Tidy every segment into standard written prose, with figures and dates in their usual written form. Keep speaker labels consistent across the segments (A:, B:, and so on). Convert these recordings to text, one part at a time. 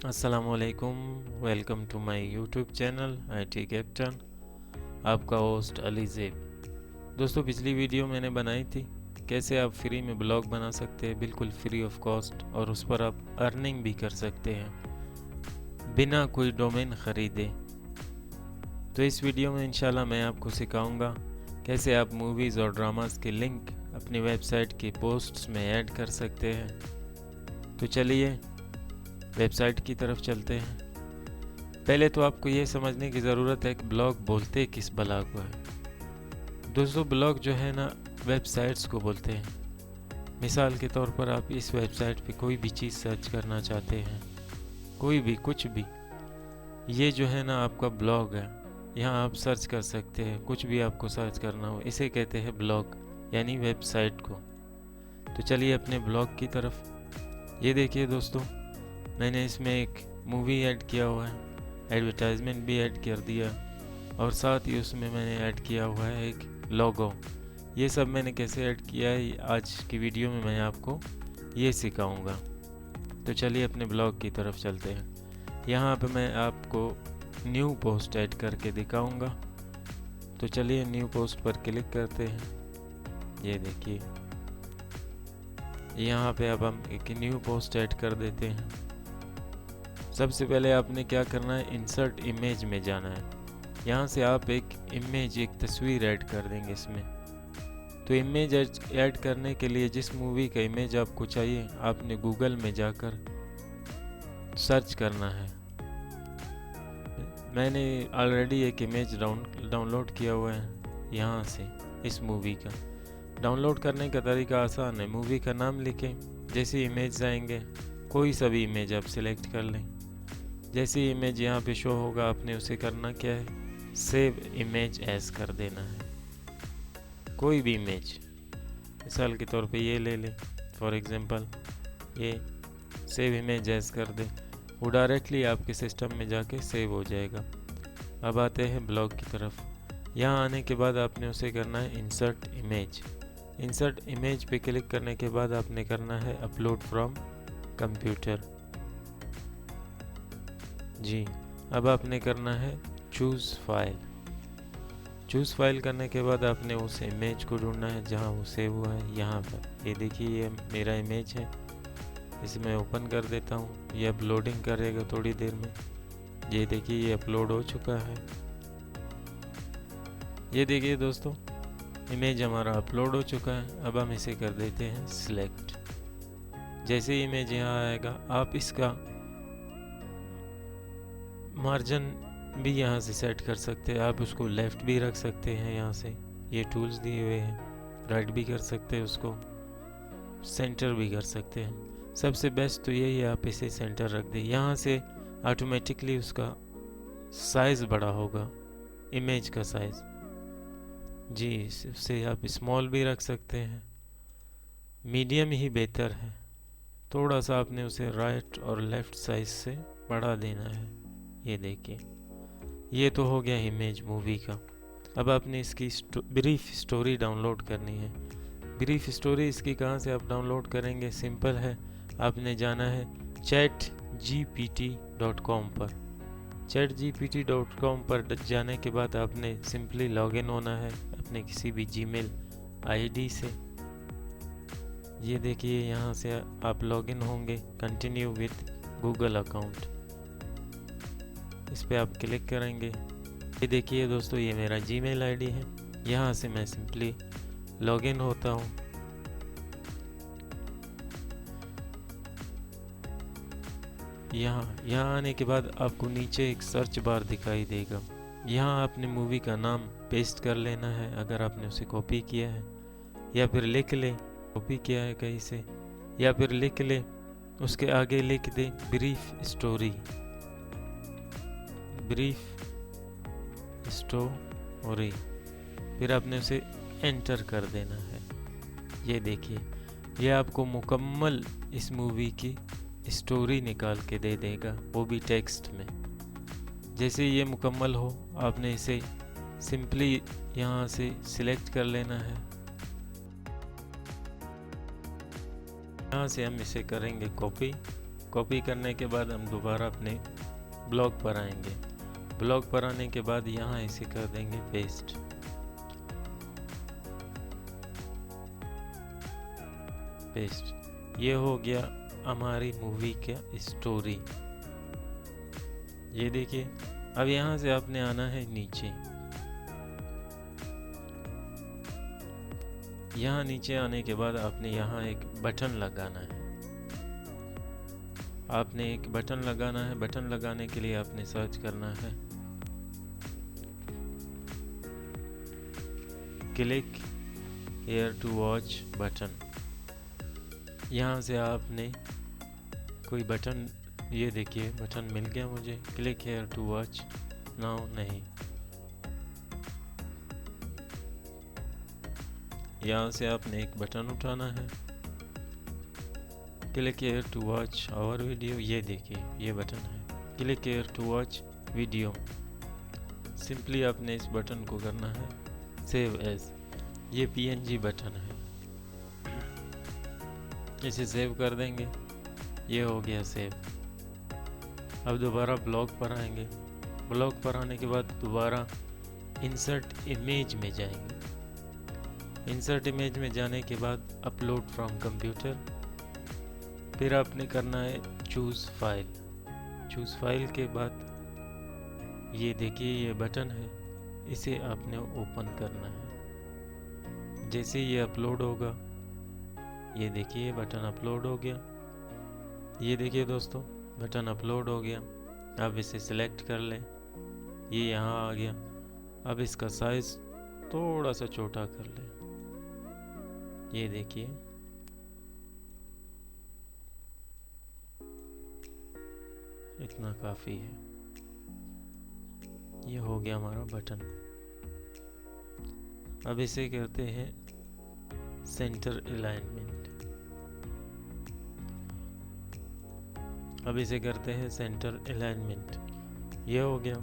A: अस्सलामुअलैकुम। Welcome to my YouTube channel IT captain. आपका host Ali Zeb. दोस्तों, पिछली वीडियो मैंने बनाई थी कैसे आप फ्री में ब्लॉग बना सकते हैं, बिल्कुल फ्री ऑफ कॉस्ट, और उस पर आप अर्निंग भी कर सकते हैं बिना कोई डोमेन ख़रीदे। तो इस वीडियो में इंशाल्लाह मैं आपको सिखाऊंगा कैसे आप मूवीज़ और ड्रामास के लिंक अपनी वेबसाइट के पोस्ट्स में ऐड कर सकते हैं। तो चलिए वेबसाइट की तरफ चलते हैं। पहले तो आपको ये समझने की ज़रूरत है कि ब्लॉग बोलते किस बला को है। दोस्तों, ब्लॉग जो है ना, वेबसाइट्स को बोलते हैं। मिसाल के तौर पर आप इस वेबसाइट पे कोई भी चीज़ सर्च करना चाहते हैं, कोई भी कुछ भी, ये जो है ना आपका ब्लॉग है। यहाँ आप सर्च कर सकते हैं, कुछ भी आपको सर्च करना हो, इसे कहते हैं ब्लॉग, यानी वेबसाइट को। तो चलिए अपने ब्लॉग की तरफ। ये देखिए दोस्तों, मैंने इसमें एक मूवी ऐड किया हुआ है, एडवर्टाइजमेंट भी ऐड कर दिया, और साथ ही उसमें मैंने ऐड किया हुआ है एक लोगो। ये सब मैंने कैसे ऐड किया है आज की वीडियो में मैं आपको ये सिखाऊंगा। तो चलिए अपने ब्लॉग की तरफ चलते हैं। यहाँ पे मैं आपको न्यू पोस्ट ऐड करके दिखाऊंगा। तो चलिए न्यू पोस्ट पर क्लिक करते हैं। ये देखिए, यहाँ पे अब हम एक न्यू पोस्ट ऐड कर देते हैं। सबसे पहले आपने क्या करना है, इंसर्ट इमेज में जाना है। यहाँ से आप एक इमेज, एक तस्वीर ऐड कर देंगे इसमें। तो इमेज ऐड करने के लिए जिस मूवी का इमेज आपको चाहिए, आपने गूगल में जाकर सर्च करना है। मैंने ऑलरेडी एक इमेज डाउनलोड किया हुआ है यहाँ से, इस मूवी का। डाउनलोड करने का तरीका आसान है। मूवी का नाम लिखें, जैसे इमेज आएंगे कोई सा भी इमेज आप सिलेक्ट कर लें। जैसी इमेज यहाँ पे शो होगा, आपने उसे करना क्या है, सेव इमेज एज कर देना है। कोई भी इमेज, मिसाल के तौर पे ये ले लें, फॉर एग्जांपल ये सेव इमेज एज कर दें। वो डायरेक्टली आपके सिस्टम में जाके सेव हो जाएगा। अब आते हैं ब्लॉग की तरफ। यहाँ आने के बाद आपने उसे करना है इंसर्ट इमेज। इंसर्ट इमेज पे क्लिक करने के बाद आपने करना है अपलोड फ्रॉम कंप्यूटर। जी, अब आपने करना है चूज़ फाइल। चूज़ फाइल करने के बाद आपने उस इमेज को ढूंढना है जहां वो सेव हुआ है। यहाँ पर ये देखिए, ये मेरा इमेज है। इसे मैं ओपन कर देता हूँ। ये अपलोडिंग करेगा थोड़ी देर में। ये देखिए, ये अपलोड हो चुका है। ये देखिए दोस्तों, इमेज हमारा अपलोड हो चुका है। अब हम इसे कर देते हैं सिलेक्ट। जैसे ही इमेज यहाँ आएगा, आप इसका मार्जिन भी यहाँ से सेट कर सकते हैं। आप उसको लेफ़्ट भी रख सकते हैं, यहाँ से ये टूल्स दिए हुए हैं। राइट भी कर सकते हैं, उसको सेंटर भी कर सकते हैं। सबसे बेस्ट तो यही है, आप इसे सेंटर रख दें। यहाँ से ऑटोमेटिकली उसका साइज़ बड़ा होगा, इमेज का साइज़। जी, इससे आप स्मॉल भी रख सकते हैं, मीडियम ही बेहतर है। थोड़ा सा आपने उसे राइट और लेफ़्ट साइज से बढ़ा देना है। ये देखिए, ये तो हो गया इमेज मूवी का। अब आपने इसकी ब्रीफ स्टोरी डाउनलोड करनी है। ब्रीफ स्टोरी इसकी कहाँ से आप डाउनलोड करेंगे, सिंपल है। आपने जाना है chatgpt.com पर। chatgpt.com पर जाने के बाद आपने सिंपली लॉगिन होना है अपने किसी भी जीमेल आईडी से। ये देखिए, यहाँ से आप लॉगिन होंगे, कंटिन्यू विद गूगल अकाउंट, इस पर आप क्लिक करेंगे। ये देखिए दोस्तों, ये मेरा जीमेल आईडी है। यहाँ से मैं सिंपली लॉगिन होता हूँ। यहाँ आने के बाद आपको नीचे एक सर्च बार दिखाई देगा। यहाँ आपने मूवी का नाम पेस्ट कर लेना है, अगर आपने उसे कॉपी किया है, या फिर लिख ले, कॉपी किया है कहीं से, या फिर लिख ले, उसके आगे लिख दे ब्रीफ स्टोरी। ब्रीफ स्टोरी, फिर आपने उसे एंटर कर देना है। ये देखिए, ये आपको मुकम्मल इस मूवी की स्टोरी निकाल के दे देगा, वो भी टेक्स्ट में। जैसे ये मुकम्मल हो, आपने इसे सिंपली यहाँ से सिलेक्ट कर लेना है। यहाँ से हम इसे करेंगे कॉपी। कॉपी करने के बाद हम दोबारा अपने ब्लॉग पर आएंगे। ब्लॉग पर आने के बाद यहाँ इसे कर देंगे पेस्ट। ये हो गया हमारी मूवी का स्टोरी। ये देखिए, अब यहाँ से आपने आना है नीचे। यहाँ नीचे आने के बाद आपने यहाँ एक बटन लगाना है। आपने एक बटन लगाना है। बटन लगाने के लिए आपने सर्च करना है click here to watch button. यहाँ से आपने कोई बटन, ये देखिए बटन मिल गया मुझे। Click here to watch now नहीं, यहाँ से आपने एक बटन उठाना है। Click here to watch our video. ये देखिए ये बटन है, click here to watch video. Simply आपने इस बटन को करना है सेव एज। ये PNG बटन है, इसे सेव कर देंगे। ये हो गया सेव। अब दोबारा ब्लॉग पर आएंगे। ब्लॉग पर आने के बाद दोबारा इंसर्ट इमेज में जाएंगे। इंसर्ट इमेज में जाने के बाद अपलोड फ्रॉम कंप्यूटर। फिर आपने करना है चूज़ फाइल। चूज़ फाइल के बाद ये देखिए ये बटन है, इसे आपने ओपन करना है। जैसे ये अपलोड होगा, ये देखिए ये बटन अपलोड हो गया। ये देखिए दोस्तों बटन अपलोड हो गया। अब इसे सिलेक्ट कर लें, ये यहाँ आ गया। अब इसका साइज थोड़ा सा छोटा कर लें। ये देखिए इतना काफ़ी है। ये हो गया हमारा बटन। अब इसे करते हैं सेंटर अलाइनमेंट। अब इसे करते हैं सेंटर अलाइनमेंट। ये हो गया।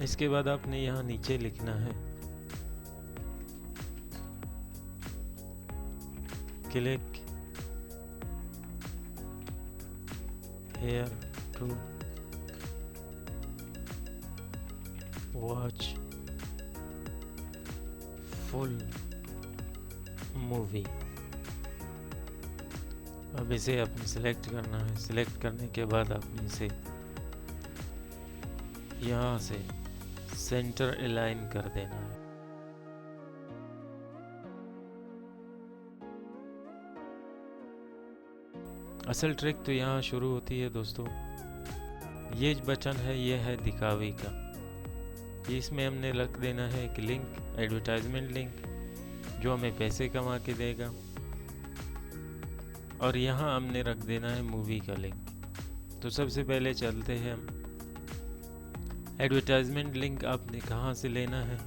A: इसके बाद आपने यहाँ नीचे लिखना है click here to watch full movie. अब इसे आपने सिलेक्ट करना है। सिलेक्ट करने के बाद आपने इसे यहाँ से सेंटर अलाइन कर देना है। असल ट्रिक तो यहाँ शुरू होती है दोस्तों। ये बटन है, ये है दिखावे का। इसमें हमने रख देना है एक लिंक, एडवर्टाइजमेंट लिंक, जो हमें पैसे कमा के देगा। और यहाँ हमने रख देना है मूवी का लिंक। तो सबसे पहले चलते हैं हम। एडवर्टाइजमेंट लिंक आपने कहाँ से लेना है,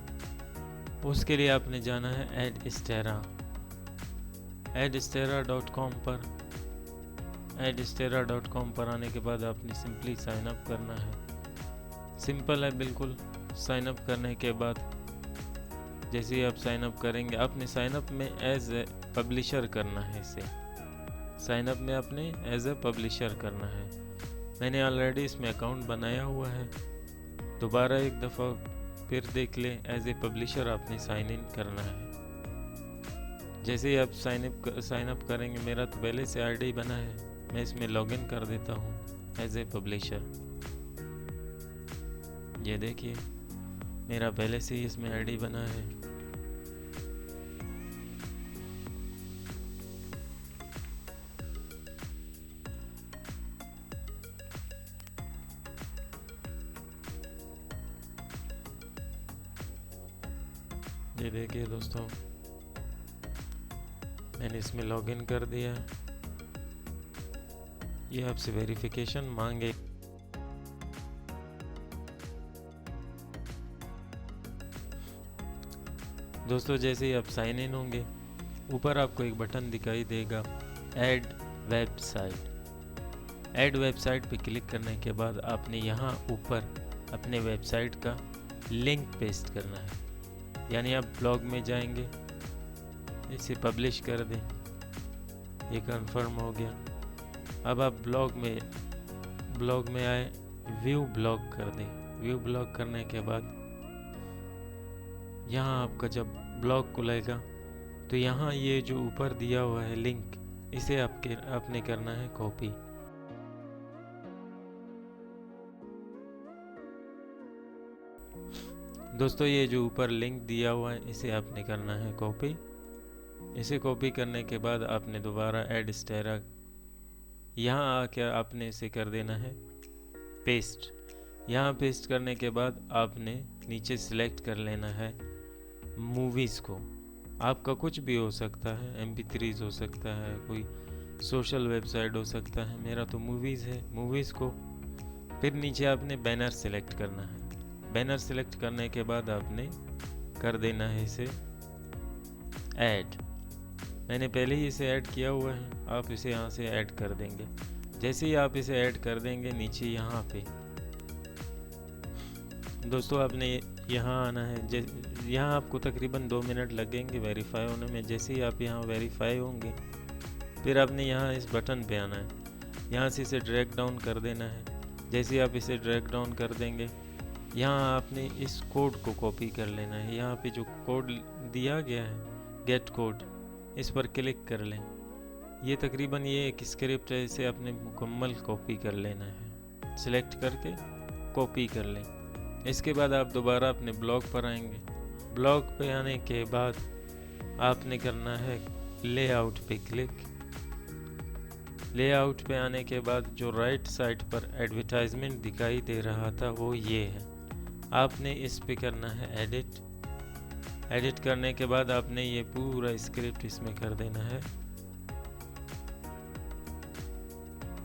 A: उसके लिए आपने जाना है एडस्टेरा। एडस्टेरा.com पर। एडस्टेरा.com पर आने के बाद आपने सिंपली साइन अप करना है। सिंपल है बिल्कुल। साइन अप करने के बाद जैसे ही आप साइन अप करेंगे, आपने साइन अप में एज ए पब्लिशर करना है। इसे साइन अप में आपने एज ए पब्लिशर करना है। मैंने ऑलरेडी इसमें अकाउंट बनाया हुआ है। दोबारा एक दफ़ा फिर देख लें, एज ए पब्लिशर आपने साइन इन करना है। जैसे ही आप साइन अप करेंगे, मेरा तो पहले से आईडी बना है, मैं इसमें लॉगिन कर देता हूँ एज ए पब्लिशर। ये देखिए मेरा पहले से ही इसमें आईडी बना है। ये देखिए दोस्तों मैंने इसमें लॉगिन कर दिया। ये आपसे वेरिफिकेशन मांगे। दोस्तों जैसे ही आप साइन इन होंगे, ऊपर आपको एक बटन दिखाई देगा ऐड वेबसाइट। ऐड वेबसाइट पे क्लिक करने के बाद आपने यहाँ ऊपर अपने वेबसाइट का लिंक पेस्ट करना है। यानी आप ब्लॉग में जाएंगे, इसे पब्लिश कर दें। ये कंफर्म हो गया। अब आप ब्लॉग में ब्लॉग में आए, व्यू ब्लॉग कर दें। व्यू ब्लॉग करने के बाद यहाँ आपका जब ब्लॉग खुलेगा तो यहाँ ये जो ऊपर दिया हुआ है लिंक, इसे आपने करना है कॉपी। दोस्तों ये जो ऊपर लिंक दिया हुआ है इसे आपने करना है कॉपी। इसे कॉपी करने के बाद आपने दोबारा ऐड स्टेरा यहाँ आके आपने इसे कर देना है पेस्ट। यहाँ पेस्ट करने के बाद आपने नीचे सिलेक्ट कर लेना है मूवीज़ को। आपका कुछ भी हो सकता है, MP3 हो सकता है, कोई सोशल वेबसाइट हो सकता है, मेरा तो मूवीज़ है, मूवीज़ को। फिर नीचे आपने बैनर सिलेक्ट करना है। बैनर सिलेक्ट करने के बाद आपने कर देना है इसे ऐड। मैंने पहले ही इसे ऐड किया हुआ है, आप इसे यहाँ से ऐड कर देंगे। जैसे ही आप इसे ऐड कर देंगे नीचे यहाँ पे दोस्तों आपने यहाँ आना है। यहाँ आपको तकरीबन 2 मिनट लगेंगे वेरीफाई होने में। जैसे ही आप यहाँ वेरीफाई होंगे फिर आपने यहाँ इस बटन पे आना है, यहाँ से इसे ड्रैग डाउन कर देना है। जैसे ही आप इसे ड्रैग डाउन कर देंगे यहाँ आपने इस कोड को कॉपी कर लेना है। यहाँ पे जो कोड दिया गया है गेट कोड, इस पर क्लिक कर लें। ये तकरीबन ये एक स्क्रिप्ट है, इसे आपने मुकम्मल कॉपी कर लेना है। सिलेक्ट करके कॉपी कर लें। इसके बाद आप दोबारा अपने ब्लॉग पर आएंगे। ब्लॉग पे आने के बाद आपने करना है लेआउट पे क्लिक। लेआउट पे आने के बाद जो राइट साइड पर एडवर्टाइजमेंट दिखाई दे रहा था वो ये है, आपने इस पे करना है एडिट। एडिट करने के बाद आपने ये पूरा स्क्रिप्ट इसमें कर देना है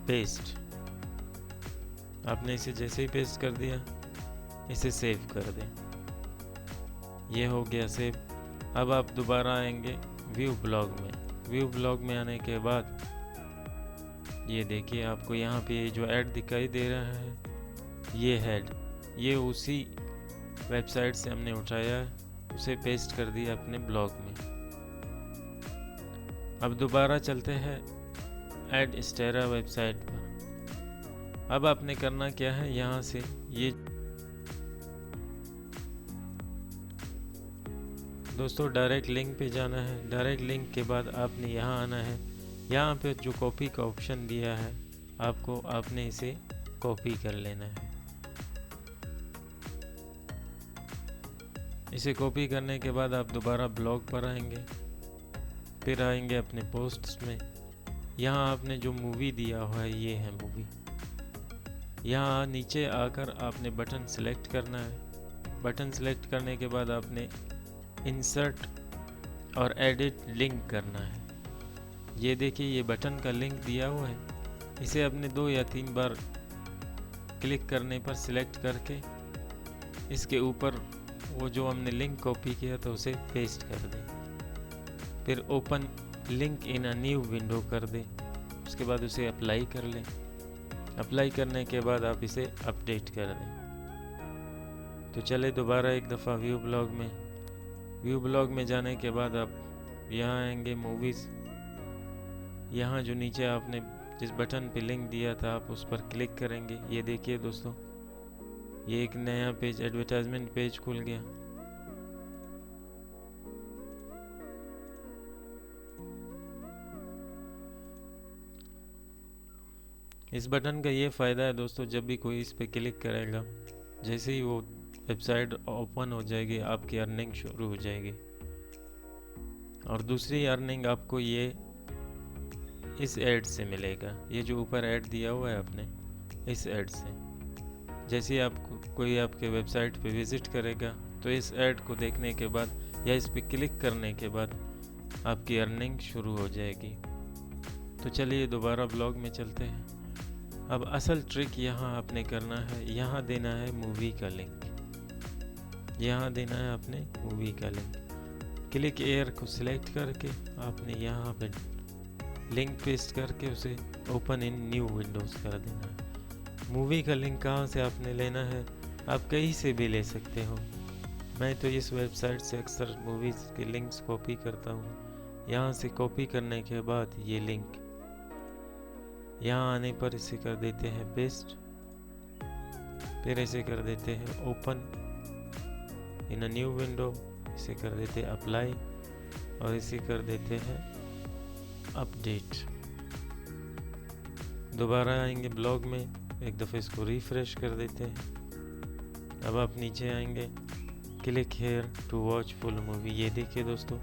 A: पेस्ट। आपने इसे जैसे ही पेस्ट कर दिया इसे सेव कर दें। ये हो गया सेव। अब आप दोबारा आएंगे व्यू ब्लॉग में। व्यू ब्लॉग में आने के बाद ये देखिए आपको यहाँ पे जो ऐड दिखाई दे रहा है ये हेड, ये उसी वेबसाइट से हमने उठाया है, उसे पेस्ट कर दिया अपने ब्लॉग में। अब दोबारा चलते हैं ऐड स्टेरा वेबसाइट पर। अब आपने करना क्या है, यहाँ से ये दोस्तों डायरेक्ट लिंक पे जाना है। डायरेक्ट लिंक के बाद आपने यहाँ आना है। यहाँ पे जो कॉपी का ऑप्शन दिया है आपको, आपने इसे कॉपी कर लेना है। इसे कॉपी करने के बाद आप दोबारा ब्लॉग पर आएंगे, फिर आएंगे अपने पोस्ट्स में। यहाँ आपने जो मूवी दिया हुआ है ये है मूवी। यहाँ नीचे आकर आपने बटन सिलेक्ट करना है। बटन सिलेक्ट करने के बाद आपने इंसर्ट और एडिट लिंक करना है। ये देखिए ये बटन का लिंक दिया हुआ है, इसे आपने 2 या 3 बार क्लिक करने पर सिलेक्ट करके इसके ऊपर वो जो हमने लिंक कॉपी किया था उसे पेस्ट कर दें। फिर open link in a new window कर दें। उसके बाद उसे अप्लाई कर लें। अप्लाई करने के बाद आप इसे अपडेट कर दें। तो चले दोबारा एक दफ़ा व्यू ब्लॉग में। व्यू ब्लॉग में जाने के बाद आप यहाँ आएंगे मूवीज़। यहाँ जो नीचे आपने जिस बटन पे लिंक दिया था आप उस पर क्लिक करेंगे। ये देखिए दोस्तों ये एक नया पेज, एडवर्टाइजमेंट पेज खुल गया। इस बटन का ये फ़ायदा है दोस्तों, जब भी कोई इस पे क्लिक करेगा जैसे ही वो वेबसाइट ओपन हो जाएगी आपकी अर्निंग शुरू हो जाएगी। और दूसरी अर्निंग आपको ये इस ऐड से मिलेगा। ये जो ऊपर ऐड दिया हुआ है आपने, इस ऐड से जैसे आपको कोई आपके वेबसाइट पे विज़िट करेगा तो इस ऐड को देखने के बाद या इस पे क्लिक करने के बाद आपकी अर्निंग शुरू हो जाएगी। तो चलिए दोबारा ब्लॉग में चलते हैं। अब असल ट्रिक यहाँ आपने करना है, यहाँ देना है मूवी का लिंक। यहाँ देना है आपने मूवी का लिंक। क्लिक एयर को सिलेक्ट करके आपने यहाँ पे लिंक पेस्ट करके उसे ओपन इन न्यू विंडोज़ कर देना है। मूवी का लिंक कहाँ से आपने लेना है, आप कहीं से भी ले सकते हो। मैं तो इस वेबसाइट से अक्सर मूवीज़ के लिंक्स कॉपी करता हूँ। यहाँ से कॉपी करने के बाद ये लिंक यहाँ आने पर इसे कर देते हैं पेस्ट, फिर इसे कर देते हैं open in a new window, इसे कर देते हैं अप्लाई और इसे कर देते हैं अपडेट। दोबारा आएंगे ब्लॉग में, एक दफ़े इसको रिफ्रेश कर देते हैं। अब आप नीचे आएंगे, click here to watch full movie. ये देखिए दोस्तों,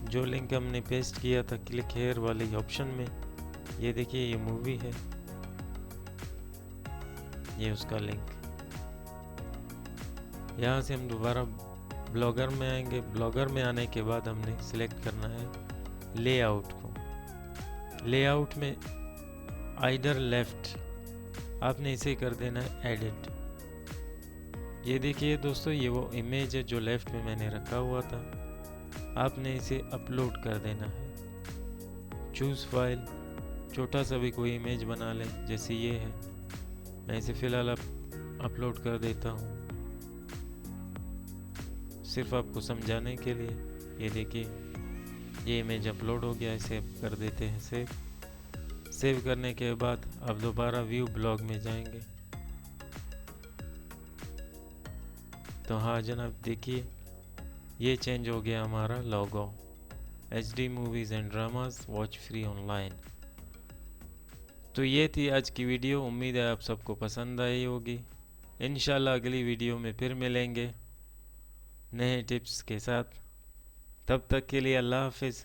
A: जो लिंक हमने पेस्ट किया था क्लिक हेयर वाले ऑप्शन में, ये देखिए ये मूवी है, ये उसका लिंक। यहाँ से हम दोबारा ब्लॉगर में आएंगे। ब्लॉगर में आने के बाद हमने सिलेक्ट करना है लेआउट को। लेआउट में आइडर लेफ्ट, आपने इसे कर देना है एडिट। ये देखिए दोस्तों, ये वो इमेज है जो लेफ्ट में मैंने रखा हुआ था, आपने इसे अपलोड कर देना है। चूज़ फाइल, छोटा सा भी कोई इमेज बना लें, जैसे ये है, मैं इसे फ़िलहाल अपलोड कर देता हूँ सिर्फ आपको समझाने के लिए। ये देखिए ये इमेज अपलोड हो गया, इसे कर देते हैं सेव। सेव करने के बाद अब दोबारा व्यू ब्लॉग में जाएंगे तो हाँ जनाब, देखिए ये चेंज हो गया हमारा लोगो। HD movies and dramas watch free online. तो ये थी आज की वीडियो, उम्मीद है आप सबको पसंद आई होगी। इंशाल्लाह अगली वीडियो में फिर मिलेंगे नए टिप्स के साथ। तब तक के लिए अल्लाह हाफिज़।